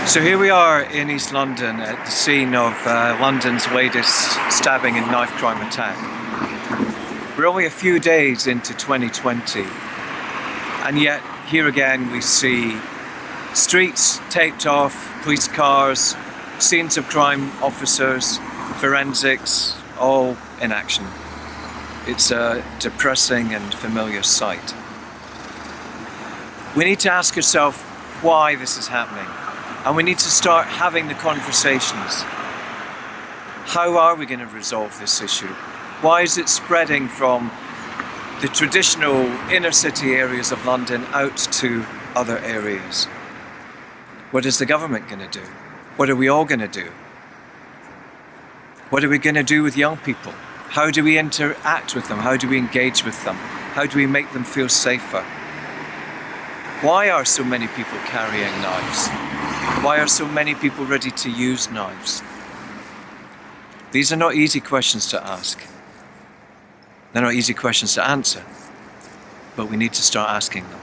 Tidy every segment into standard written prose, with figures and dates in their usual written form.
So here we are in East London at the scene of London's latest stabbing and knife crime attack. We're only a few days into 2020, and yet here again we see streets taped off, police cars, scenes of crime officers, forensics, all in action. It's a depressing and familiar sight. We need to ask ourselves why this is happening. And we need to start having the conversations. How are we going to resolve this issue? Why is it spreading from the traditional inner city areas of London out to other areas? What is the government going to do? What are we all going to do? What are we going to do with young people? How do we interact with them? How do we engage with them? How do we make them feel safer? Why are so many people carrying knives? Why are so many people ready to use knives? These are not easy questions to ask. They're not easy questions to answer, but we need to start asking them.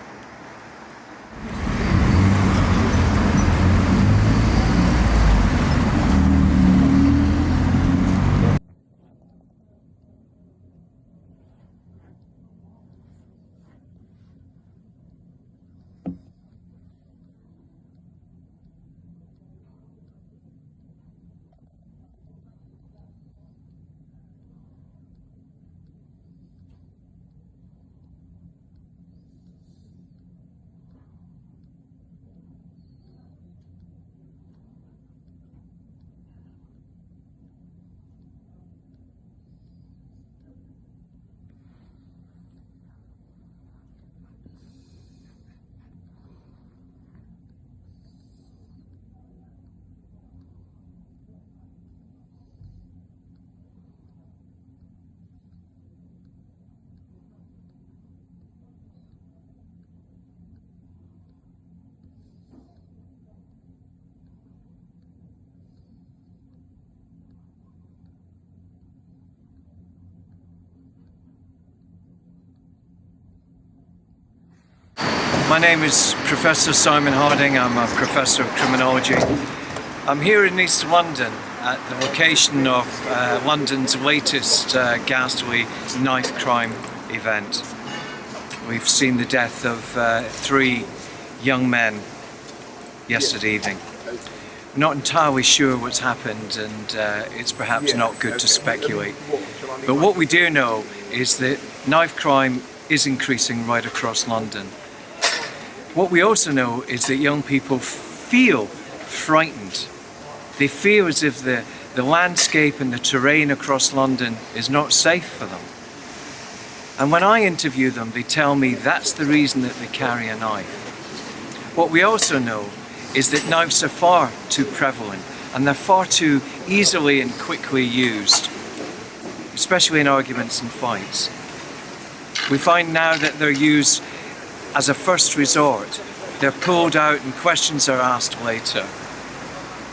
My name is Professor Simon Harding. I'm a Professor of Criminology. I'm here in East London at the location of London's latest ghastly knife crime event. We've seen the death of 3 young men yesterday evening. Not entirely sure what's happened, and it's perhaps not good to speculate. But what we do know is that knife crime is increasing right across London. What we also know is that young people feel frightened. They feel as if the landscape and the terrain across London is not safe for them. And when I interview them, they tell me that's the reason that they carry a knife. What we also know is that knives are far too prevalent, and they're far too easily and quickly used, especially in arguments and fights. We find now that they're used as a first resort. They're pulled out and questions are asked later.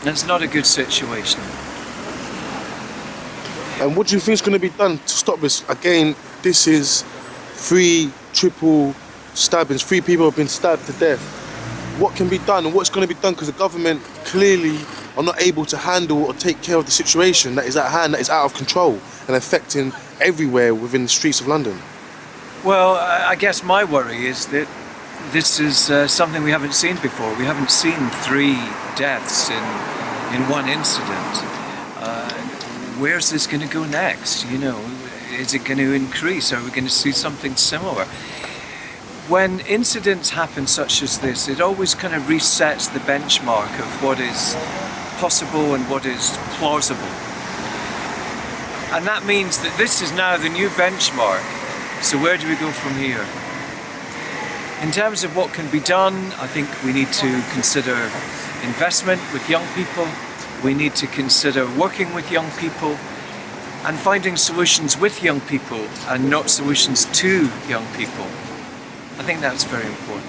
And it's not a good situation. And what do you think is going to be done to stop this? Again, this is 3 triple stabbings. 3 people have been stabbed to death. What can be done and what's going to be done? Because the government clearly are not able to handle or take care of the situation that is at hand, that is out of control and affecting everywhere within the streets of London. Well, I guess my worry is that this is something we haven't seen before. We haven't seen 3 deaths in one incident. Where's this going to go next? You know, is it going to increase? Are we going to see something similar? When incidents happen such as this, it always kind of resets the benchmark of what is possible and what is plausible. And that means that this is now the new benchmark. So where do we go from here? In terms of what can be done, I think we need to consider investment with young people. We need to consider working with young people and finding solutions with young people and not solutions to young people. I think that's very important.